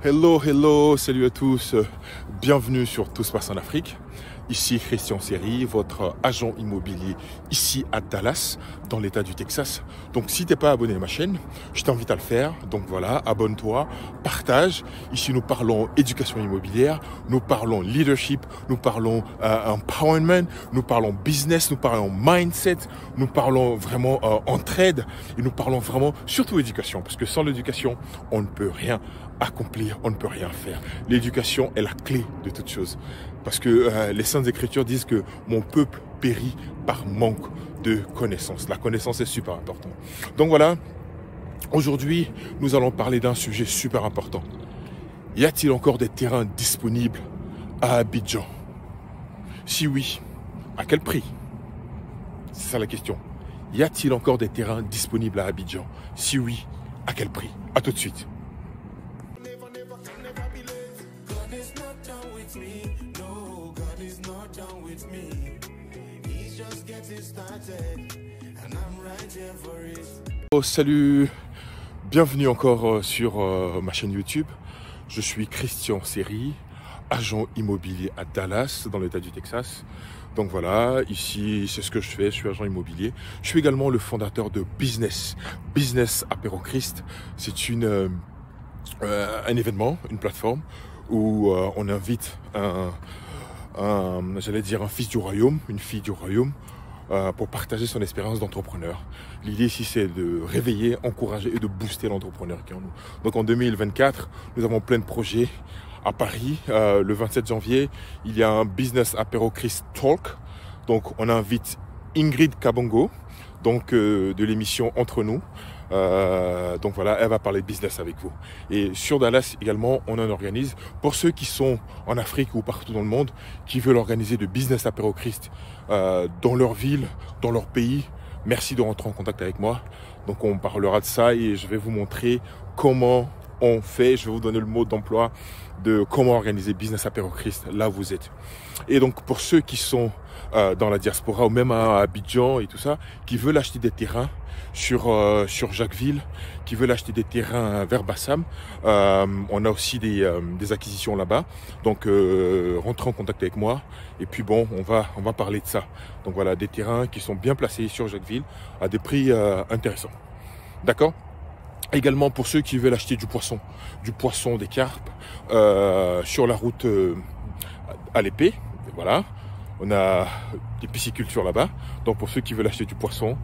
Hello, hello, salut à tous, bienvenue sur Tout se passe en Afrique. Ici Christian Seri, votre agent immobilier ici à Dallas, dans l'état du Texas. Donc si tu n'es pas abonné à ma chaîne, je t'invite à le faire. Donc voilà, abonne-toi, partage. Ici nous parlons éducation immobilière, nous parlons leadership, nous parlons empowerment, nous parlons business, nous parlons mindset, nous parlons vraiment entraide et nous parlons vraiment surtout éducation. Parce que sans l'éducation, on ne peut rien accomplir, on ne peut rien faire. L'éducation est la clé de toute chose. Parce que les Saintes Écritures disent que mon peuple périt par manque de connaissances. La connaissance est super importante. Donc voilà, aujourd'hui, nous allons parler d'un sujet super important. Y a-t-il encore des terrains disponibles à Abidjan? Si oui, à quel prix? C'est ça la question. Y a-t-il encore des terrains disponibles à Abidjan? Si oui, à quel prix? À tout de suite. Oh, salut, bienvenue encore sur ma chaîne YouTube. Je suis Christian Seri, agent immobilier à Dallas, dans l'état du Texas. Donc voilà, ici c'est ce que je fais, je suis agent immobilier. Je suis également le fondateur de Business Apéro Christ. C'est un événement, une plateforme où on invite j'allais dire un fils du royaume, une fille du royaume, pour partager son expérience d'entrepreneur. L'idée ici, c'est de réveiller, encourager et de booster l'entrepreneur qui est en nous. Donc en 2024, nous avons plein de projets à Paris. Le 27 janvier, il y a un Business Apéro Christ Talk. Donc on invite Ingrid Kabongo, donc de l'émission Entre nous. Donc voilà, elle va parler de business avec vous. Et sur Dallas également, on en organise pour ceux qui sont en Afrique ou partout dans le monde, qui veulent organiser de business apéro Christ dans leur ville, dans leur pays. Merci de rentrer en contact avec moi. Donc on parlera de ça et je vais vous montrer comment on fait. Je vais vous donner le mot d'emploi de comment organiser business apéro Christ là où vous êtes. Et donc pour ceux qui sont dans la diaspora ou même à Abidjan et tout ça, qui veulent acheter des terrains sur Jacquesville, qui veulent acheter des terrains vers Bassam. On a aussi des acquisitions là-bas. Donc rentrez en contact avec moi. Et puis bon, on va parler de ça. Donc voilà, des terrains qui sont bien placés sur Jacquesville à des prix intéressants. D'accord? Également pour ceux qui veulent acheter du poisson, des carpes sur la route à l'épée. Voilà. On a des piscicultures là-bas. Donc pour ceux qui veulent acheter du poisson,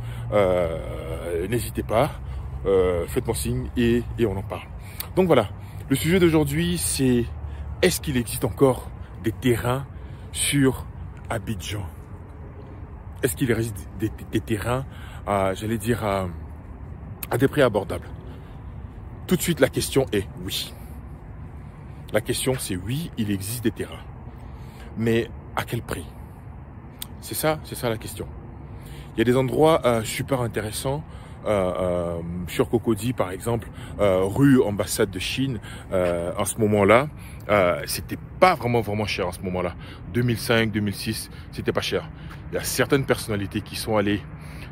n'hésitez pas, faites-moi signe et on en parle. Donc voilà, le sujet d'aujourd'hui, c'est est-ce qu'il existe encore des terrains sur Abidjan? Est-ce qu'il existe des terrains, j'allais dire, à des prix abordables? Tout de suite, la question est oui. La question, c'est oui, il existe des terrains. Mais à quel prix? C'est ça la question. Il y a des endroits super intéressants sur Cocody, par exemple, rue Ambassade de Chine. En ce moment-là, c'était pas vraiment cher en ce moment-là. 2005, 2006, c'était pas cher. Il y a certaines personnalités qui sont allées,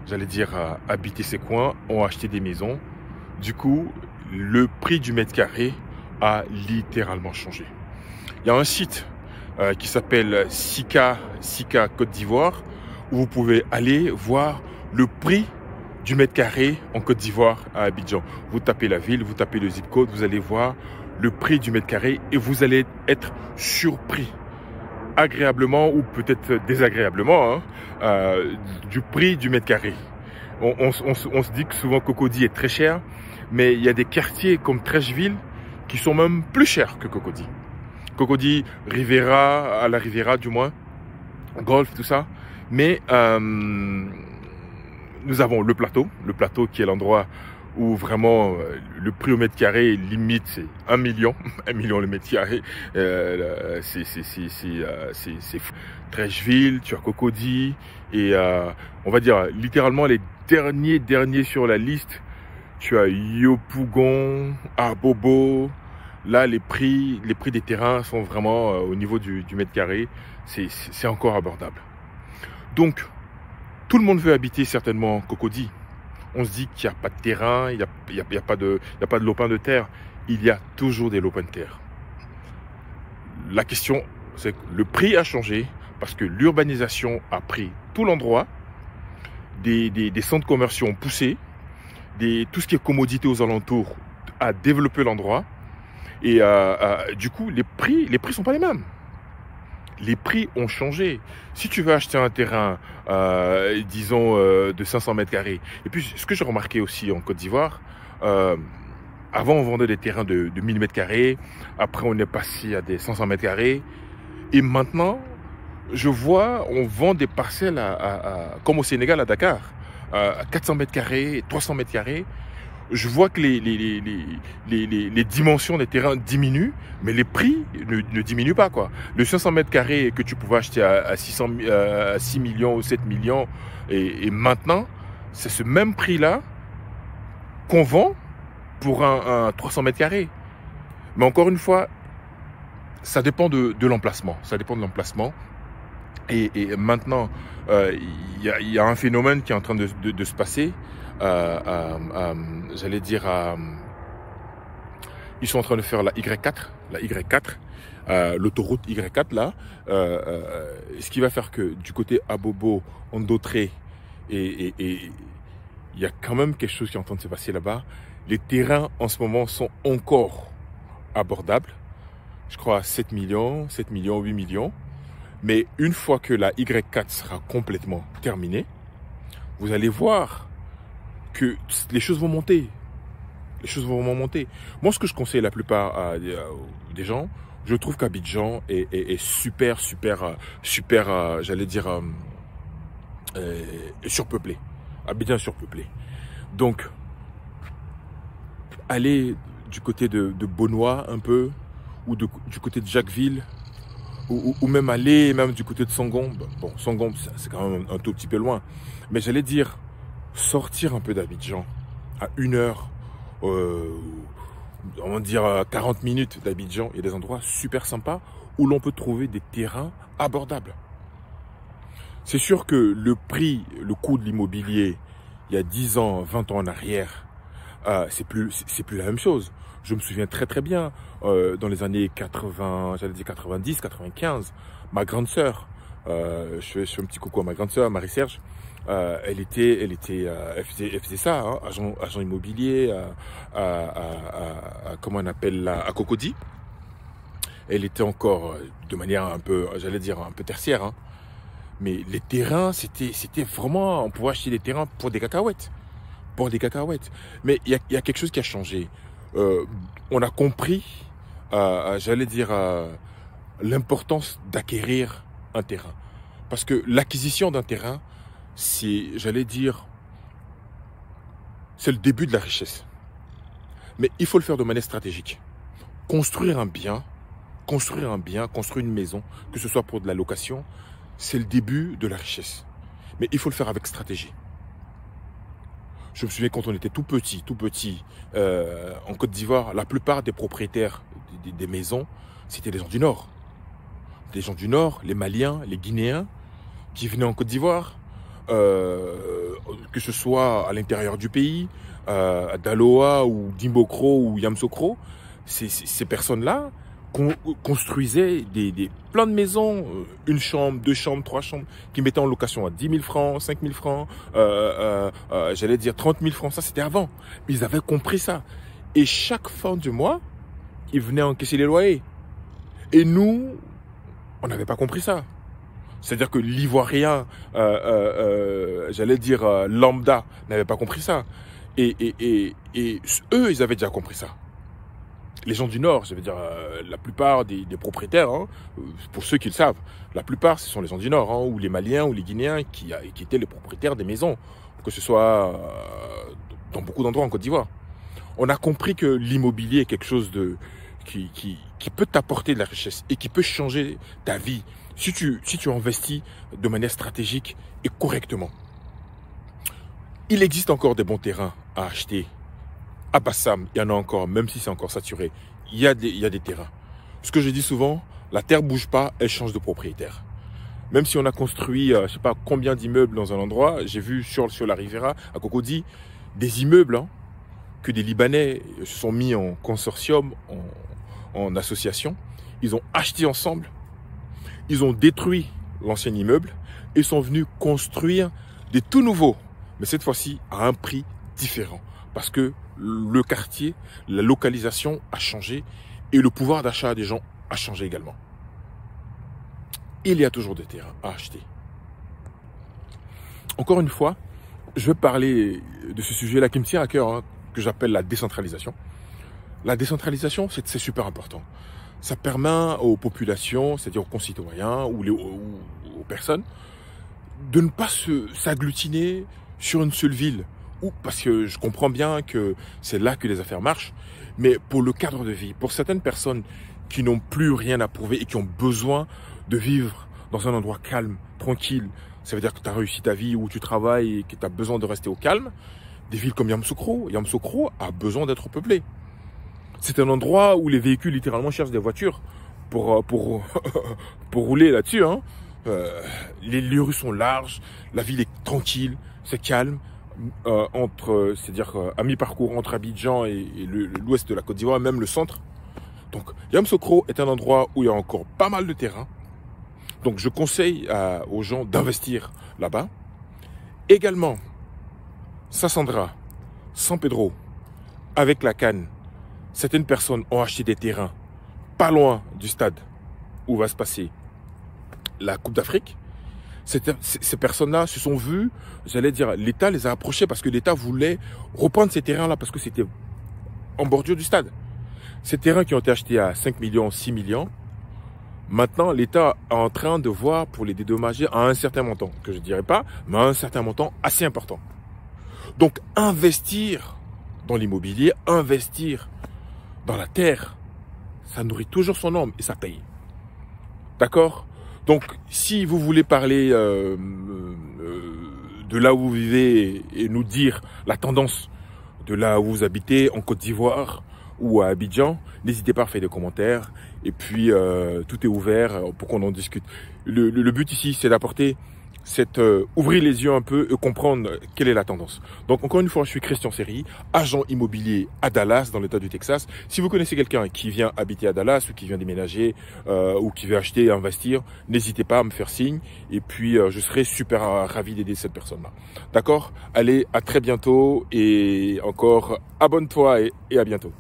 j'allais dire, habiter ces coins, ont acheté des maisons. Du coup, le prix du mètre carré a littéralement changé. Il y a un site qui s'appelle Sika Côte d'Ivoire, où vous pouvez aller voir le prix du mètre carré en Côte d'Ivoire à Abidjan. Vous tapez la ville, vous tapez le zip code, vous allez voir le prix du mètre carré et vous allez être surpris, agréablement ou peut-être désagréablement, du prix du mètre carré. On se dit que souvent Cocody est très cher, mais il y a des quartiers comme Trècheville qui sont même plus chers que Cocody. Cocody, Riviera, à la Riviera du moins, Golf, tout ça. Mais nous avons le plateau qui est l'endroit où vraiment le prix au mètre carré limite c'est 1 million, 1 million le mètre carré. C'est Trècheville, tu as Cocody et on va dire littéralement les derniers sur la liste. Tu as Yopougon, Abobo. Là, les prix des terrains sont vraiment au niveau du mètre carré, c'est encore abordable. Donc, tout le monde veut habiter certainement Cocody. On se dit qu'il n'y a pas de terrain, il n'y a pas de lopin de terre. il y a toujours des lopins de terre. La question, c'est que le prix a changé parce que l'urbanisation a pris tout l'endroit, des centres commerciaux ont poussé, tout ce qui est commodité aux alentours a développé l'endroit. Et du coup, les prix sont pas les mêmes. Les prix ont changé. Si tu veux acheter un terrain, disons, de 500 mètres carrés, et puis ce que j'ai remarqué aussi en Côte d'Ivoire, avant on vendait des terrains de 1000 mètres carrés, après on est passé à des 500 mètres carrés, et maintenant, je vois, on vend des parcelles comme au Sénégal, à Dakar, à 400 mètres carrés, 300 mètres carrés. Je vois que les dimensions des terrains diminuent, mais les prix ne diminuent pas, quoi. Le 500 mètres carrés que tu pouvais acheter à 6 millions ou 7 millions, et maintenant, c'est ce même prix-là qu'on vend pour un 300 mètres carrés. Mais encore une fois, ça dépend de l'emplacement. Ça dépend de l'emplacement. Et maintenant, il y a un phénomène qui est en train de se passer. J'allais dire, ils sont en train de faire la Y4, l'autoroute Y4 là, ce qui va faire que du côté Abobo, Ondautré, et il y a quand même quelque chose qui est en train de se passer là-bas. Les terrains en ce moment sont encore abordables, je crois à 7 millions, 8 millions, mais une fois que la Y4 sera complètement terminée, vous allez voir que les choses vont monter. Les choses vont vraiment monter. Moi, ce que je conseille la plupart des gens, je trouve qu'Abidjan est super, j'allais dire, surpeuplé. Abidjan est surpeuplé. Donc, aller du côté de Bonois un peu, ou du côté de Jacquesville, ou même aller du côté de Sangon. Bon, Sangon, c'est quand même un tout petit peu loin. Mais j'allais dire, sortir un peu d'Abidjan à 1 heure, on va dire 40 minutes d'Abidjan, il y a des endroits super sympas où l'on peut trouver des terrains abordables. C'est sûr que le coût de l'immobilier, il y a 10 ans, 20 ans en arrière, c'est plus la même chose. Je me souviens très bien, dans les années 80, j'allais dire 90, 95, ma grande sœur, je fais un petit coucou à ma grande sœur, Marie-Serge, elle faisait ça, hein, agent immobilier, comment on appelle là, à Cocody. Elle était encore de manière un peu, j'allais dire un peu tertiaire, hein. Mais les terrains, c'était vraiment, on pouvait acheter des terrains pour des cacahuètes, Mais il y a quelque chose qui a changé. On a compris, j'allais dire, l'importance d'acquérir un terrain, parce que l'acquisition d'un terrain, j'allais dire, c'est le début de la richesse. Mais il faut le faire de manière stratégique. Construire un bien, construire une maison, que ce soit pour de la location, c'est le début de la richesse. Mais il faut le faire avec stratégie. Je me souviens quand on était tout petit, en Côte d'Ivoire, la plupart des propriétaires des maisons, c'était des gens du Nord. Des gens du Nord, les Maliens, les Guinéens, qui venaient en Côte d'Ivoire, que ce soit à l'intérieur du pays, à Daloa ou Dimbokro ou Yamsokro, ces personnes-là construisaient plein de maisons, 1 chambre, 2 chambres, 3 chambres, qui mettaient en location à 10 000 francs, 5 000 francs, j'allais dire 30 000 francs, ça c'était avant. Mais ils avaient compris ça. Et chaque fin du mois, ils venaient encaisser les loyers. Et nous, on n'avait pas compris ça. C'est-à-dire que l'Ivoirien, j'allais dire lambda, n'avait pas compris ça. Et eux, ils avaient déjà compris ça. Les gens du Nord, je veux dire, la plupart des propriétaires, hein, pour ceux qui le savent, la plupart, ce sont les gens du Nord, hein, ou les Maliens, ou les Guinéens, qui étaient les propriétaires des maisons, que ce soit dans beaucoup d'endroits en Côte d'Ivoire. On a compris que l'immobilier est quelque chose qui peut t'apporter de la richesse et qui peut changer ta vie si tu investis de manière stratégique et correctement. Il existe encore des bons terrains à acheter. À Bassam, il y en a encore, même si c'est encore saturé. Il y a des terrains. Ce que je dis souvent, la terre ne bouge pas, elle change de propriétaire. Même si on a construit, je ne sais pas combien d'immeubles dans un endroit, j'ai vu sur la Riviera, à Cocody, des immeubles, hein, que des Libanais se sont mis en consortium, en association. Ils ont acheté ensemble, ils ont détruit l'ancien immeuble et sont venus construire des tout nouveaux, mais cette fois-ci à un prix différent. Parce que le quartier, la localisation a changé et le pouvoir d'achat des gens a changé également. Il y a toujours des terrains à acheter. Encore une fois, je vais parler de ce sujet-là qui me tient à cœur, hein, que j'appelle la décentralisation. La décentralisation, c'est super important. Ça permet aux populations, c'est-à-dire aux concitoyens ou aux personnes, de ne pas s'agglutiner sur une seule ville. Parce que je comprends bien que c'est là que les affaires marchent, mais pour le cadre de vie, pour certaines personnes qui n'ont plus rien à prouver et qui ont besoin de vivre dans un endroit calme, tranquille, ça veut dire que tu as réussi ta vie, où tu travailles et que tu as besoin de rester au calme, des villes comme Yamoussoukro a besoin d'être peuplée. C'est un endroit où les véhicules littéralement cherchent des voitures pour rouler là-dessus. Hein. Les rues sont larges, la ville est tranquille, c'est calme. C'est-à-dire à mi-parcours entre Abidjan et l'ouest de la Côte d'Ivoire, même le centre. Donc Yamoussoukro est un endroit où il y a encore pas mal de terrain. Donc je conseille aux gens d'investir là-bas. Également, Sassandra, San Pedro, avec la Cannes, certaines personnes ont acheté des terrains pas loin du stade où va se passer la Coupe d'Afrique. Ces personnes-là se sont vues, j'allais dire, l'État les a approchés parce que l'État voulait reprendre ces terrains-là parce que c'était en bordure du stade. Ces terrains qui ont été achetés à 5 millions, 6 millions, maintenant l'État est en train de voir pour les dédommager à un certain montant, que je ne dirais pas, mais à un certain montant assez important. Donc investir dans l'immobilier, investir dans la terre, ça nourrit toujours son homme et ça paye. D'accord ? Donc, si vous voulez parler de là où vous vivez et nous dire la tendance de là où vous habitez, en Côte d'Ivoire ou à Abidjan, n'hésitez pas à faire des commentaires. Et puis, tout est ouvert pour qu'on en discute. Le but ici, c'est d'apporter ouvrir les yeux un peu et comprendre quelle est la tendance. Donc, encore une fois, je suis Christian Seri, agent immobilier à Dallas, dans l'état du Texas. Si vous connaissez quelqu'un qui vient habiter à Dallas ou qui vient déménager ou qui veut acheter et investir, n'hésitez pas à me faire signe. Et puis, je serai super ravi d'aider cette personne-là. D'accord ? Allez, à très bientôt et encore, abonne-toi et à bientôt.